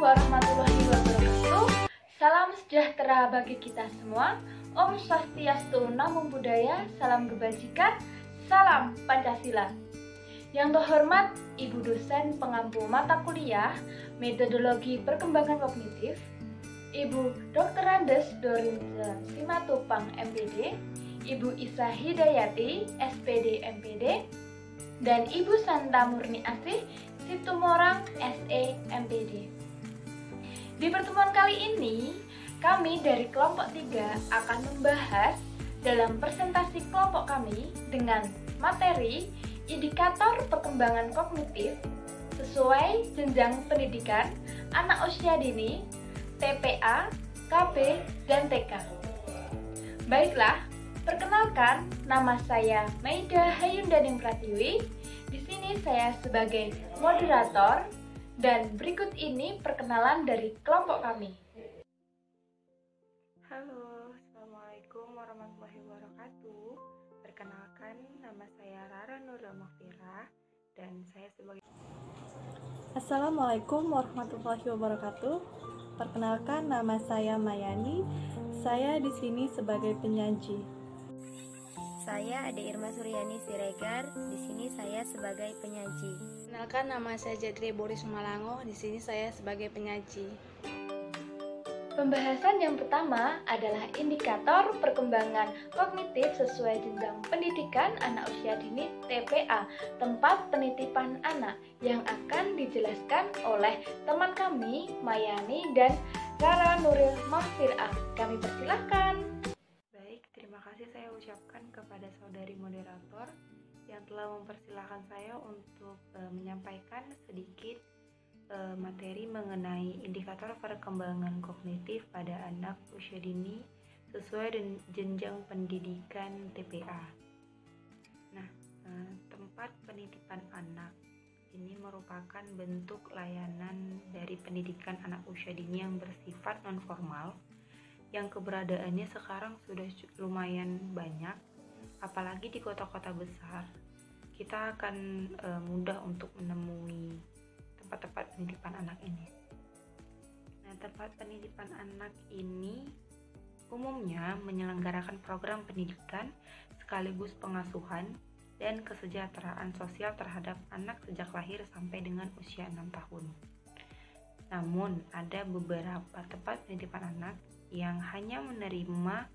warahmatullahi wabarakatuh. Salam sejahtera bagi kita semua. Om Swastiastu, Namo Buddhaya, salam kebajikan, salam Pancasila. Yang terhormat Ibu dosen pengampu mata kuliah Metodologi Perkembangan Kognitif, Ibu Dr. Andes Dorince Simatupang MPD, Ibu Isa Hidayati SPD MPD, dan Ibu Santa Murni Asih Situmorang SE MPD. Di pertemuan kali ini, kami dari kelompok 3 akan membahas dalam presentasi kelompok kami dengan materi indikator perkembangan kognitif sesuai jenjang pendidikan anak usia dini, TPA, KB, dan TK. Baiklah, perkenalkan, nama saya Maida Hayundaning Pratiwi. Di sini saya sebagai moderator dan berikut ini perkenalan dari kelompok kami. Halo, Assalamualaikum warahmatullahi wabarakatuh. Perkenalkan, nama saya Rara Nurul Mafira dan saya sebagai Assalamualaikum warahmatullahi wabarakatuh. Perkenalkan, nama saya Mayani. Saya di sini sebagai penyaji. Saya Ade Irma Suryani Siregar. Di sini saya sebagai penyaji. Kenalkan, nama saya Jadri Boris Malango. Di sini saya sebagai penyaji. Pembahasan yang pertama adalah indikator perkembangan kognitif sesuai jenjang pendidikan anak usia dini TPA, tempat penitipan anak, yang akan dijelaskan oleh teman kami Mayani dan Rara Nuril Mahfirah. Kami persilahkan. Baik, terima kasih saya ucapkan kepada saudari moderator yang telah mempersilahkan saya untuk menyampaikan sedikit materi mengenai indikator perkembangan kognitif pada anak usia dini sesuai dengan jenjang pendidikan TPA. Nah, tempat penitipan anak ini merupakan bentuk layanan dari pendidikan anak usia dini yang bersifat non-formal, yang keberadaannya sekarang sudah lumayan banyak, apalagi di kota-kota besar. Kita akan mudah untuk menemui tempat penitipan anak ini. Nah, tempat penitipan anak ini umumnya menyelenggarakan program pendidikan sekaligus pengasuhan dan kesejahteraan sosial terhadap anak sejak lahir sampai dengan usia 6 tahun. Namun, ada beberapa tempat penitipan anak yang hanya menerima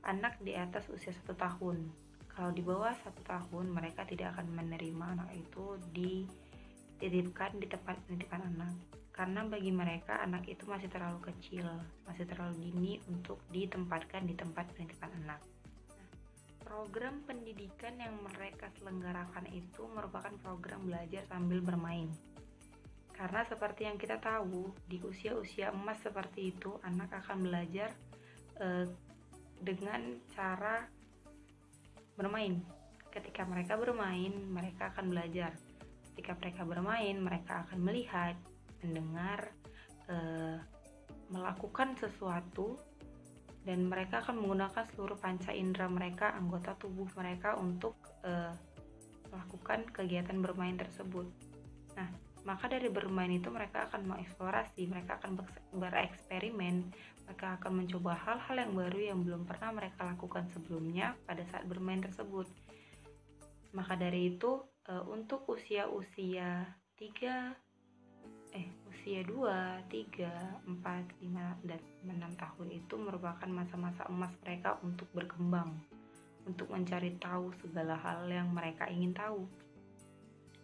anak di atas usia 1 tahun. Kalau di bawah 1 tahun, mereka tidak akan menerima anak itu dititipkan di tempat penitipan anak, karena bagi mereka anak itu masih terlalu kecil, masih terlalu dini untuk ditempatkan di tempat penitipan anak. Nah, program pendidikan yang mereka selenggarakan itu merupakan program belajar sambil bermain, karena seperti yang kita tahu, di usia-usia emas seperti itu anak akan belajar dengan cara bermain. Ketika mereka bermain, mereka akan belajar. Ketika mereka bermain, mereka akan melihat, mendengar, melakukan sesuatu, dan mereka akan menggunakan seluruh panca indera mereka, anggota tubuh mereka untuk melakukan kegiatan bermain tersebut. Nah, maka dari bermain itu mereka akan mengeksplorasi, mereka akan bereksperimen, mereka akan mencoba hal-hal yang baru yang belum pernah mereka lakukan sebelumnya pada saat bermain tersebut. Maka dari itu, untuk usia 2, 3, 4, 5, dan 6 tahun itu merupakan masa-masa emas mereka untuk berkembang, untuk mencari tahu segala hal yang mereka ingin tahu.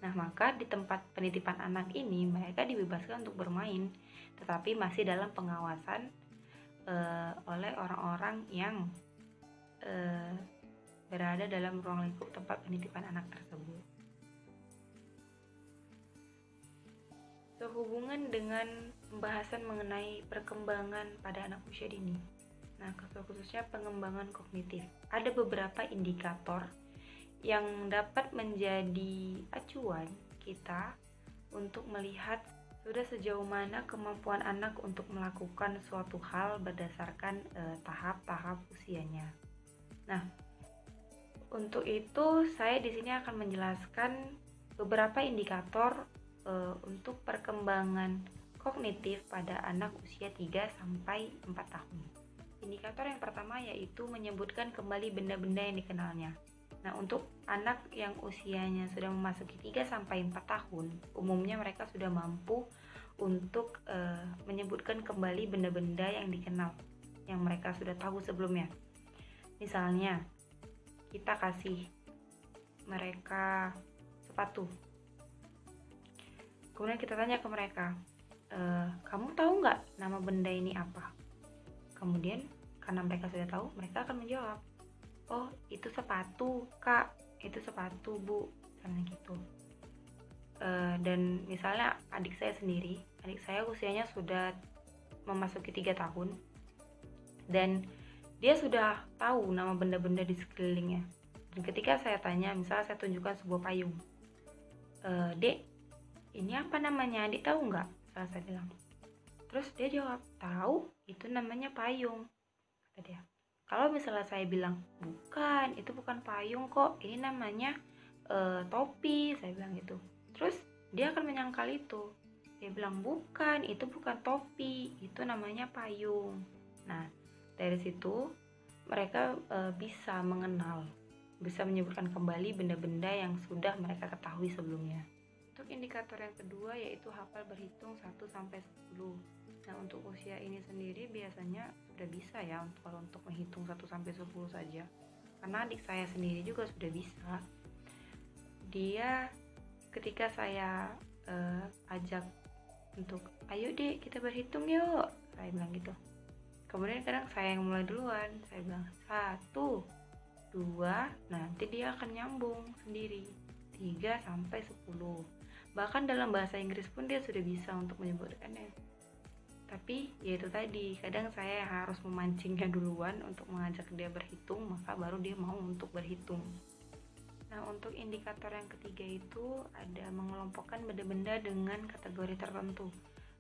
Nah, maka di tempat penitipan anak ini mereka dibebaskan untuk bermain, tetapi masih dalam pengawasan oleh orang-orang yang berada dalam ruang lingkup tempat penitipan anak tersebut. Sehubungan dengan pembahasan mengenai perkembangan pada anak usia dini, nah khususnya pengembangan kognitif, ada beberapa indikator yang dapat menjadi acuan kita untuk melihat sudah sejauh mana kemampuan anak untuk melakukan suatu hal berdasarkan tahap-tahap usianya. Nah, untuk itu saya di sini akan menjelaskan beberapa indikator untuk perkembangan kognitif pada anak usia 3-4 tahun. Indikator yang pertama yaitu menyebutkan kembali benda-benda yang dikenalnya. Nah, untuk anak yang usianya sudah memasuki 3-4 tahun, umumnya mereka sudah mampu untuk menyebutkan kembali benda-benda yang dikenal, yang mereka sudah tahu sebelumnya. Misalnya, kita kasih mereka sepatu. Kemudian kita tanya ke mereka, kamu tahu nggak nama benda ini apa? Kemudian karena mereka sudah tahu, mereka akan menjawab, oh itu sepatu kak, itu sepatu bu, misalnya gitu. Dan misalnya adik saya usianya sudah memasuki 3 tahun, dan dia sudah tahu nama benda-benda di sekelilingnya. Dan ketika saya tanya, misalnya saya tunjukkan sebuah payung, dek, ini apa namanya, adik tahu nggak? Saya bilang. Terus dia jawab, tahu, itu namanya payung, kata dia. Kalau misalnya saya bilang, bukan, itu bukan payung kok, ini namanya topi, saya bilang gitu. Terus dia akan menyangkal itu. Dia bilang, bukan, itu bukan topi, itu namanya payung. Nah, dari situ mereka bisa mengenal, bisa menyebutkan kembali benda-benda yang sudah mereka ketahui sebelumnya. Untuk indikator yang kedua yaitu hafal berhitung 1-10. Nah, untuk usia ini sendiri biasanya sudah bisa ya untuk menghitung 1-10 saja. Karena adik saya sendiri juga sudah bisa. Dia ketika saya ajak untuk, ayo dek kita berhitung yuk, saya bilang gitu. Kemudian kadang saya yang mulai duluan, saya bilang 1, 2, nanti dia akan nyambung sendiri 3-10. Bahkan dalam bahasa Inggris pun dia sudah bisa untuk menyebutkannya. Tapi ya itu tadi, kadang saya harus memancingnya duluan untuk mengajak dia berhitung, maka baru dia mau untuk berhitung. Nah, untuk indikator yang ketiga itu ada mengelompokkan benda-benda dengan kategori tertentu.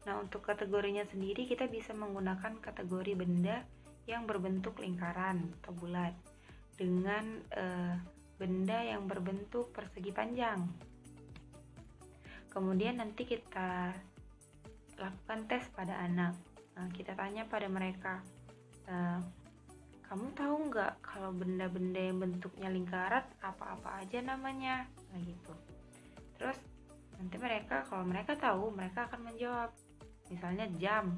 Nah, untuk kategorinya sendiri kita bisa menggunakan kategori benda yang berbentuk lingkaran atau bulat dengan benda yang berbentuk persegi panjang. Kemudian nanti kita lakukan tes pada anak. Nah, kita tanya pada mereka, kamu tahu nggak kalau benda-benda yang bentuknya lingkaran apa-apa aja namanya? Nah gitu. Terus nanti mereka, kalau mereka tahu, mereka akan menjawab. Misalnya jam,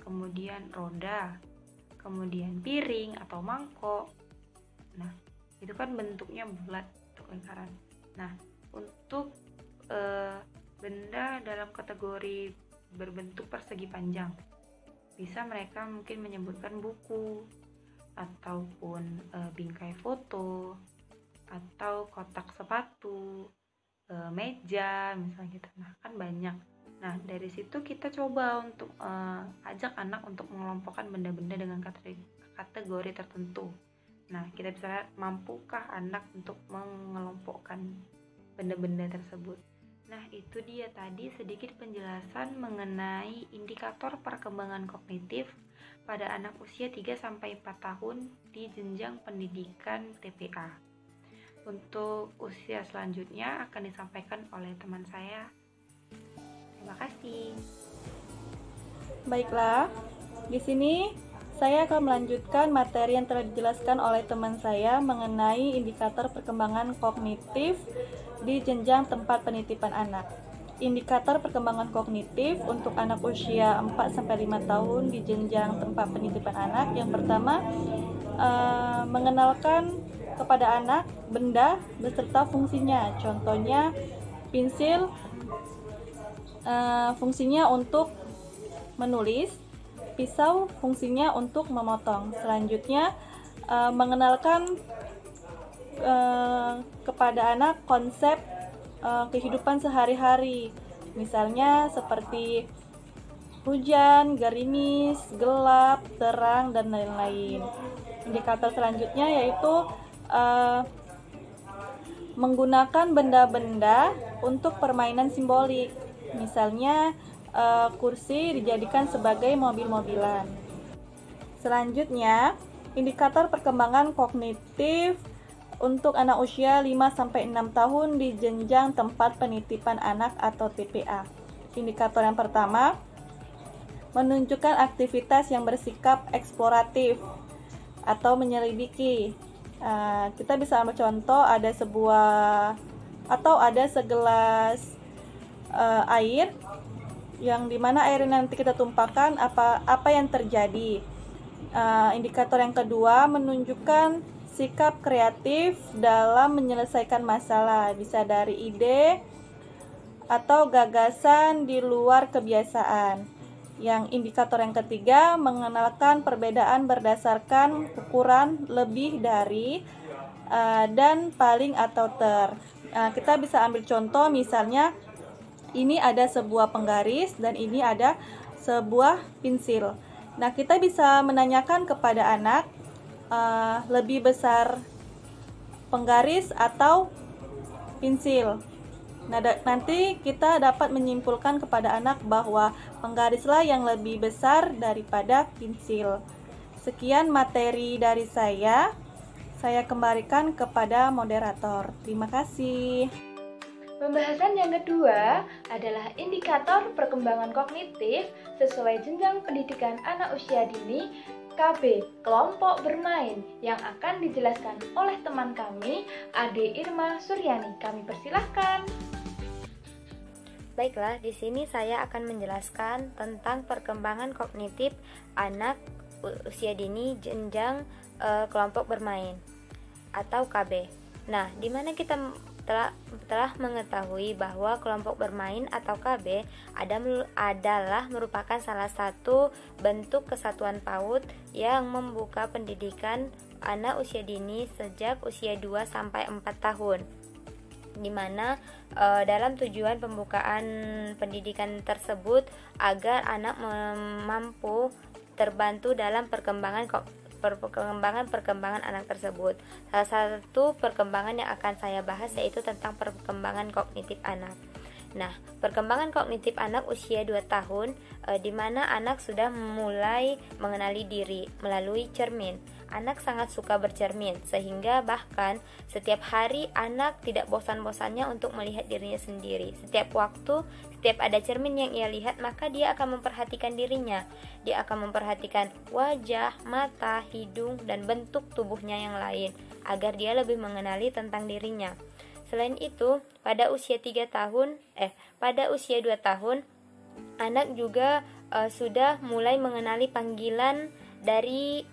kemudian roda, kemudian piring atau mangkok. Nah, itu kan bentuknya bulat untuk lingkaran. Nah, untuk benda dalam kategori berbentuk persegi panjang, bisa mereka mungkin menyebutkan buku ataupun bingkai foto atau kotak sepatu, meja misalnya gitu. Nah, kan banyak. Nah, dari situ kita coba untuk ajak anak untuk mengelompokkan benda-benda dengan kategori tertentu. Nah, kita bisa lihat mampukah anak untuk mengelompokkan benda-benda tersebut. Nah, itu dia tadi sedikit penjelasan mengenai indikator perkembangan kognitif pada anak usia 3-4 tahun di jenjang pendidikan TPA. Untuk usia selanjutnya akan disampaikan oleh teman saya. Terima kasih. Baiklah, di sini saya akan melanjutkan materi yang telah dijelaskan oleh teman saya mengenai indikator perkembangan kognitif di jenjang tempat penitipan anak. Indikator perkembangan kognitif untuk anak usia 4-5 tahun di jenjang tempat penitipan anak. Yang pertama, mengenalkan kepada anak benda beserta fungsinya. Contohnya, pensil fungsinya untuk menulis, pisau fungsinya untuk memotong. Selanjutnya, mengenalkan kepada anak konsep kehidupan sehari-hari, misalnya seperti hujan, gerimis, gelap, terang, dan lain-lain. Indikator selanjutnya yaitu menggunakan benda-benda untuk permainan simbolik, misalnya kursi dijadikan sebagai mobil-mobilan. Selanjutnya, indikator perkembangan kognitif untuk anak usia 5-6 tahun di jenjang tempat penitipan anak atau TPA. Indikator yang pertama, menunjukkan aktivitas yang bersikap eksploratif atau menyelidiki. Kita bisa ambil contoh, ada segelas air yang dimana air nanti kita tumpahkan, apa yang terjadi. Indikator yang kedua menunjukkan sikap kreatif dalam menyelesaikan masalah, bisa dari ide atau gagasan di luar kebiasaan. Yang indikator yang ketiga mengenalkan perbedaan berdasarkan ukuran lebih dari dan paling atau ter. Kita bisa ambil contoh, misalnya ini ada sebuah penggaris dan ini ada sebuah pensil. Nah, kita bisa menanyakan kepada anak, lebih besar penggaris atau pensil. Nah, nanti kita dapat menyimpulkan kepada anak bahwa penggarislah yang lebih besar daripada pensil. Sekian materi dari saya kembalikan kepada moderator. Terima kasih. Pembahasan yang kedua adalah indikator perkembangan kognitif sesuai jenjang pendidikan anak usia dini KB, kelompok bermain, yang akan dijelaskan oleh teman kami, Ade Irma Suryani. Kami persilahkan. Baiklah, di sini saya akan menjelaskan tentang perkembangan kognitif anak usia dini jenjang kelompok bermain atau KB. Nah, di mana kita telah mengetahui bahwa kelompok bermain atau KB adalah merupakan salah satu bentuk kesatuan PAUD yang membuka pendidikan anak usia dini sejak usia 2 sampai 4 tahun. Di mana dalam tujuan pembukaan pendidikan tersebut agar anak mampu terbantu dalam perkembangan anak tersebut. Salah satu perkembangan yang akan saya bahas yaitu tentang perkembangan kognitif anak. Nah, perkembangan kognitif anak usia 2 tahun di mana anak sudah mulai mengenali diri melalui cermin. Anak sangat suka bercermin, sehingga bahkan setiap hari anak tidak bosan-bosannya untuk melihat dirinya sendiri. Setiap waktu, setiap ada cermin yang ia lihat, maka dia akan memperhatikan dirinya. Dia akan memperhatikan wajah, mata, hidung, dan bentuk tubuhnya yang lain, agar dia lebih mengenali tentang dirinya. Selain itu, pada usia 2 tahun, anak juga sudah mulai mengenali panggilan dari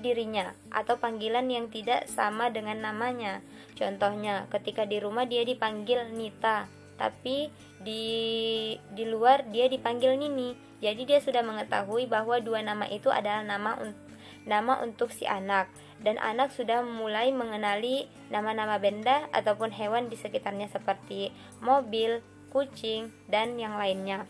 dirinya atau panggilan yang tidak sama dengan namanya. Contohnya, ketika di rumah dia dipanggil Nita, tapi di luar dia dipanggil Nini. Jadi dia sudah mengetahui bahwa dua nama itu adalah nama untuk si anak, dan anak sudah mulai mengenali nama-nama benda ataupun hewan di sekitarnya seperti mobil, kucing, dan yang lainnya.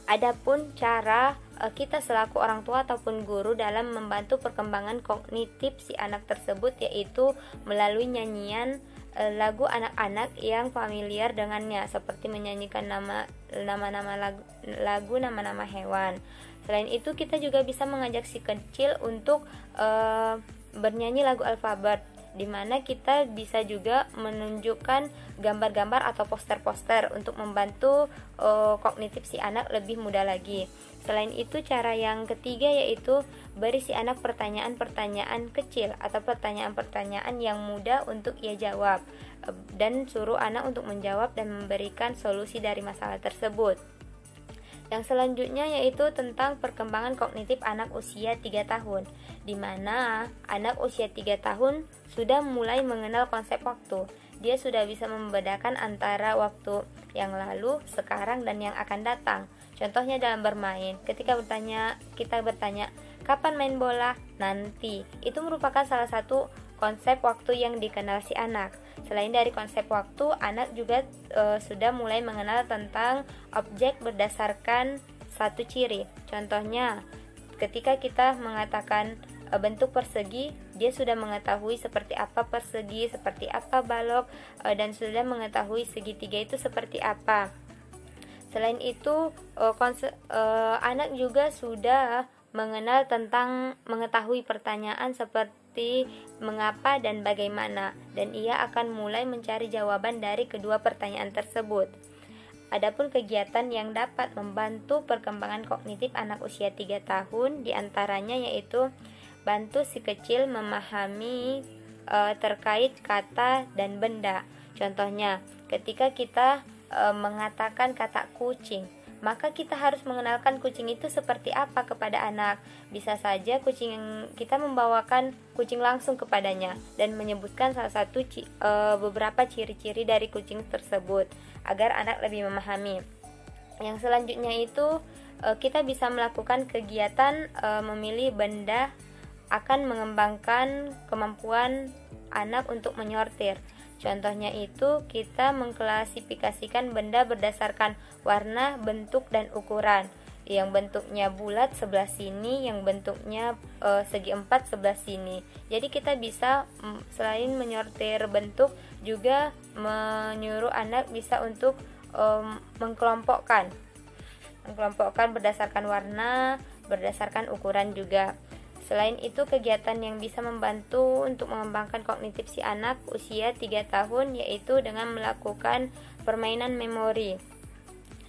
Adapun cara kita selaku orang tua ataupun guru dalam membantu perkembangan kognitif si anak tersebut yaitu melalui nyanyian lagu anak-anak yang familiar dengannya, seperti menyanyikan nama-nama hewan. Selain itu, kita juga bisa mengajak si kecil untuk bernyanyi lagu alfabet, di mana kita bisa juga menunjukkan gambar-gambar atau poster-poster untuk membantu kognitif si anak lebih mudah lagi. Selain itu, cara yang ketiga yaitu beri si anak pertanyaan-pertanyaan kecil atau pertanyaan-pertanyaan yang mudah untuk ia jawab, dan suruh anak untuk menjawab dan memberikan solusi dari masalah tersebut. Yang selanjutnya yaitu tentang perkembangan kognitif anak usia 3 tahun, di mana anak usia 3 tahun sudah mulai mengenal konsep waktu. Dia sudah bisa membedakan antara waktu yang lalu, sekarang, dan yang akan datang. Contohnya dalam bermain, ketika kita bertanya, kapan main bola? Nanti. Itu merupakan salah satu konsep waktu yang dikenal si anak. Selain dari konsep waktu, anak juga sudah mulai mengenal tentang objek berdasarkan satu ciri. Contohnya, ketika kita mengatakan bentuk persegi, dia sudah mengetahui seperti apa persegi, seperti apa balok, dan sudah mengetahui segitiga itu seperti apa. Selain itu, anak juga sudah mengetahui pertanyaan seperti mengapa dan bagaimana, dan ia akan mulai mencari jawaban dari kedua pertanyaan tersebut. Adapun kegiatan yang dapat membantu perkembangan kognitif anak usia 3 tahun diantaranya yaitu bantu si kecil memahami terkait kata dan benda. Contohnya, ketika kita mengatakan kata kucing, maka kita harus mengenalkan kucing itu seperti apa kepada anak. Bisa saja kita membawakan kucing langsung kepadanya dan menyebutkan salah satu beberapa ciri-ciri dari kucing tersebut agar anak lebih memahami. Yang selanjutnya itu kita bisa melakukan kegiatan memilih benda akan mengembangkan kemampuan anak untuk menyortir. Contohnya itu kita mengklasifikasikan benda berdasarkan warna, bentuk, dan ukuran. Yang bentuknya bulat sebelah sini, yang bentuknya segi empat sebelah sini. Jadi kita bisa selain menyortir bentuk juga menyuruh anak bisa untuk mengkelompokkan berdasarkan warna, berdasarkan ukuran juga. Selain itu, kegiatan yang bisa membantu untuk mengembangkan kognitif si anak usia 3 tahun yaitu dengan melakukan permainan memori.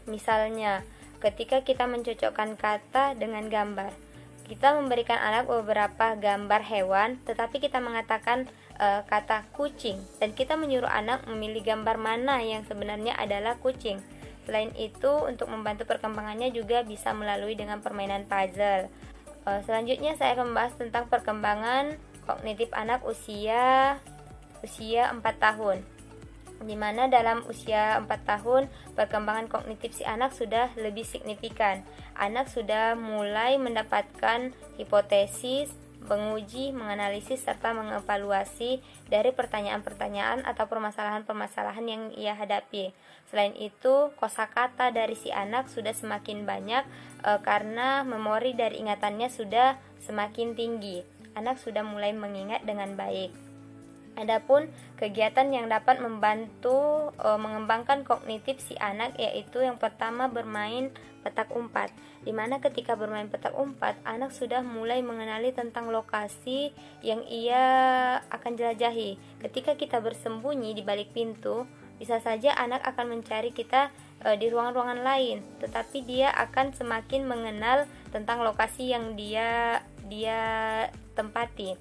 Misalnya, ketika kita mencocokkan kata dengan gambar, kita memberikan anak beberapa gambar hewan, tetapi kita mengatakan kata kucing, dan kita menyuruh anak memilih gambar mana yang sebenarnya adalah kucing. Selain itu, untuk membantu perkembangannya juga bisa melalui dengan permainan puzzle. Selanjutnya saya akan membahas tentang perkembangan kognitif anak usia 4 tahun. Di mana dalam usia 4 tahun perkembangan kognitif si anak sudah lebih signifikan. Anak sudah mulai mendapatkan hipotesis, menguji, menganalisis, serta mengevaluasi dari pertanyaan-pertanyaan atau permasalahan-permasalahan yang ia hadapi. Selain itu, kosakata dari si anak sudah semakin banyak karena memori dari ingatannya sudah semakin tinggi. Anak sudah mulai mengingat dengan baik. Adapun kegiatan yang dapat membantu mengembangkan kognitif si anak yaitu yang pertama bermain petak umpat. Di mana ketika bermain petak umpat, anak sudah mulai mengenali tentang lokasi yang ia akan jelajahi. Ketika kita bersembunyi di balik pintu, bisa saja anak akan mencari kita di ruangan-ruangan lain, tetapi dia akan semakin mengenal tentang lokasi yang dia tempati.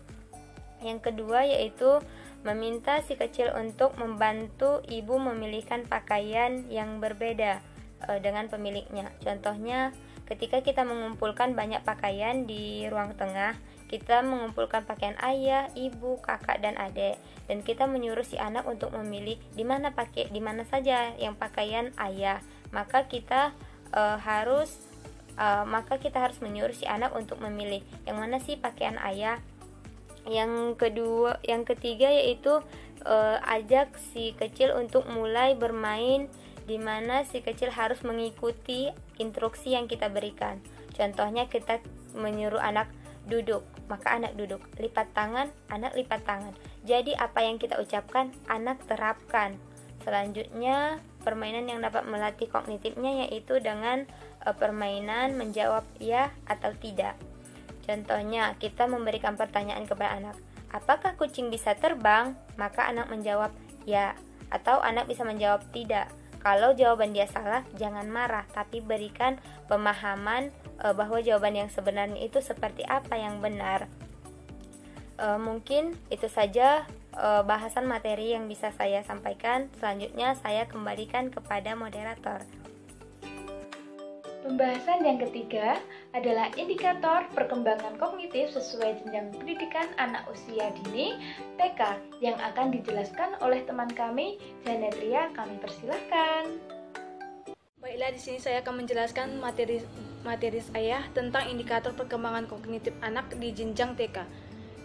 Yang kedua yaitu meminta si kecil untuk membantu ibu memilihkan pakaian yang berbeda dengan pemiliknya. Contohnya, ketika kita mengumpulkan banyak pakaian di ruang tengah, kita mengumpulkan pakaian ayah, ibu, kakak, dan adik, dan kita menyuruh si anak untuk memilih di mana saja yang pakaian ayah. Maka kita harus menyuruh si anak untuk memilih yang mana sih pakaian ayah. Yang ketiga yaitu ajak si kecil untuk mulai bermain, di mana si kecil harus mengikuti instruksi yang kita berikan. Contohnya kita menyuruh anak duduk, maka anak duduk. Lipat tangan, anak lipat tangan. Jadi apa yang kita ucapkan, anak terapkan. Selanjutnya, permainan yang dapat melatih kognitifnya yaitu dengan permainan menjawab ya atau tidak. Contohnya, kita memberikan pertanyaan kepada anak, apakah kucing bisa terbang? Maka anak menjawab ya, atau anak bisa menjawab tidak. Kalau jawaban dia salah, jangan marah, tapi berikan pemahaman bahwa jawaban yang sebenarnya itu seperti apa yang benar. Mungkin itu saja bahasan materi yang bisa saya sampaikan. Selanjutnya saya kembalikan kepada moderator. Pembahasan yang ketiga adalah indikator perkembangan kognitif sesuai jenjang pendidikan anak usia dini TK yang akan dijelaskan oleh teman kami, Janetria. Kami persilahkan. Baiklah, di sini saya akan menjelaskan materi saya tentang indikator perkembangan kognitif anak di jenjang TK.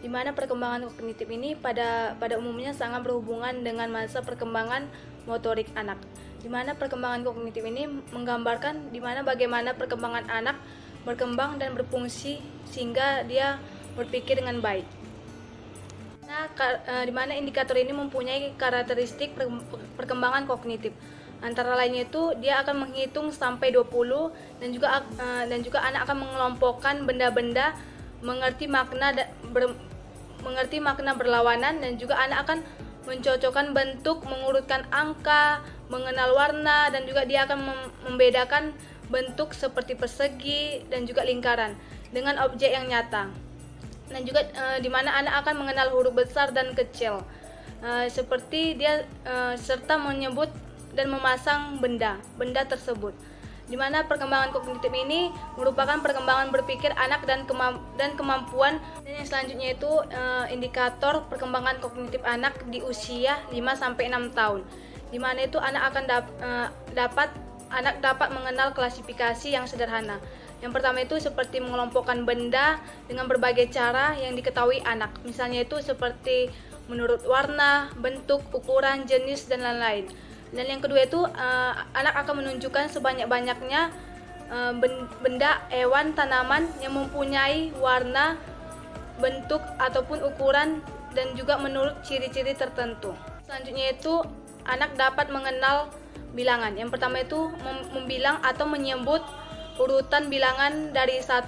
Di mana perkembangan kognitif ini pada umumnya sangat berhubungan dengan masa perkembangan motorik anak. Di mana perkembangan kognitif ini menggambarkan bagaimana perkembangan anak berkembang dan berfungsi sehingga dia berpikir dengan baik. Nah, di mana indikator ini mempunyai karakteristik perkembangan kognitif. Antara lainnya itu dia akan menghitung sampai 20 dan juga anak akan mengelompokkan benda-benda, mengerti makna berlawanan, dan juga anak akan mencocokkan bentuk, mengurutkan angka, mengenal warna, dan juga dia akan membedakan bentuk seperti persegi dan juga lingkaran dengan objek yang nyata. Dan juga di mana anak akan mengenal huruf besar dan kecil, seperti dia serta menyebut dan memasang benda tersebut. Di mana perkembangan kognitif ini merupakan perkembangan berpikir anak dan kemampuan. Dan yang selanjutnya itu indikator perkembangan kognitif anak di usia 5-6 tahun. Di mana itu anak akan dapat mengenal klasifikasi yang sederhana. Yang pertama itu seperti mengelompokkan benda dengan berbagai cara yang diketahui anak. Misalnya itu seperti menurut warna, bentuk, ukuran, jenis, dan lain-lain. Dan yang kedua itu anak akan menunjukkan sebanyak-banyaknya benda, hewan, tanaman yang mempunyai warna, bentuk, ataupun ukuran, dan juga menurut ciri-ciri tertentu. Selanjutnya itu anak dapat mengenal bilangan. Yang pertama itu membilang atau menyebut urutan bilangan dari 1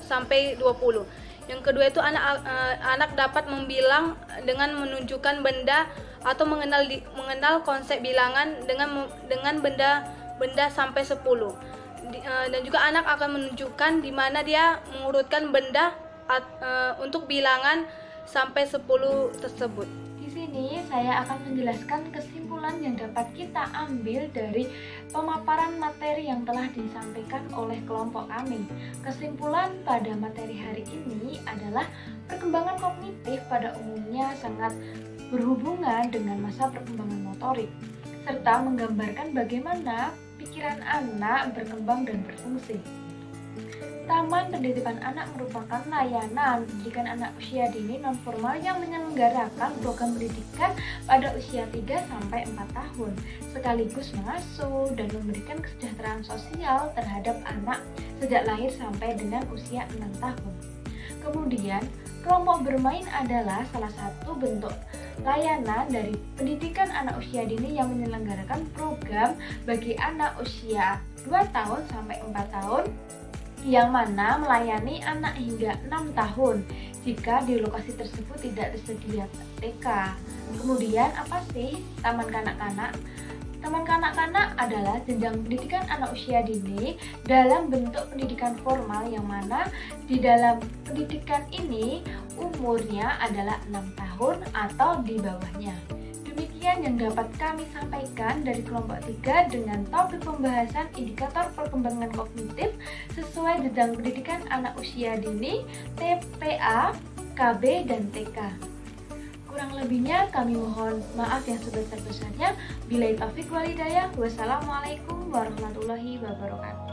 sampai 20. Yang kedua itu anak dapat membilang dengan menunjukkan benda atau mengenal konsep bilangan dengan benda sampai 10. Dan juga anak akan menunjukkan di mana dia mengurutkan benda untuk bilangan sampai 10 tersebut. Di sini saya akan menjelaskan kesimpulan yang dapat kita ambil dari pemaparan materi yang telah disampaikan oleh kelompok kami. Kesimpulan pada materi hari ini adalah perkembangan kognitif pada umumnya sangat berhubungan dengan masa perkembangan motorik, serta menggambarkan bagaimana pikiran anak berkembang dan berfungsi. Taman Pendidikan Anak merupakan layanan pendidikan anak usia dini non-formal yang menyelenggarakan program pendidikan pada usia 3-4 tahun, sekaligus mengasuh dan memberikan kesejahteraan sosial terhadap anak sejak lahir sampai dengan usia 6 tahun. Kemudian, kelompok bermain adalah salah satu bentuk layanan dari pendidikan anak usia dini yang menyelenggarakan program bagi anak usia 2 tahun sampai 4 tahun yang mana melayani anak hingga 6 tahun jika di lokasi tersebut tidak tersedia TK. Kemudian apa sih taman kanak-kanak? Taman kanak-kanak adalah jenjang pendidikan anak usia dini dalam bentuk pendidikan formal yang mana di dalam pendidikan ini umurnya adalah 6 tahun atau di bawahnya. Demikian yang dapat kami sampaikan dari kelompok 3 dengan topik pembahasan indikator perkembangan kognitif sesuai jenjang pendidikan anak usia dini, TPA, KB, dan TK. Kurang lebihnya kami mohon maaf yang sebesar-besarnya. Billahi taufiq wal hidayah. Wassalamualaikum warahmatullahi wabarakatuh.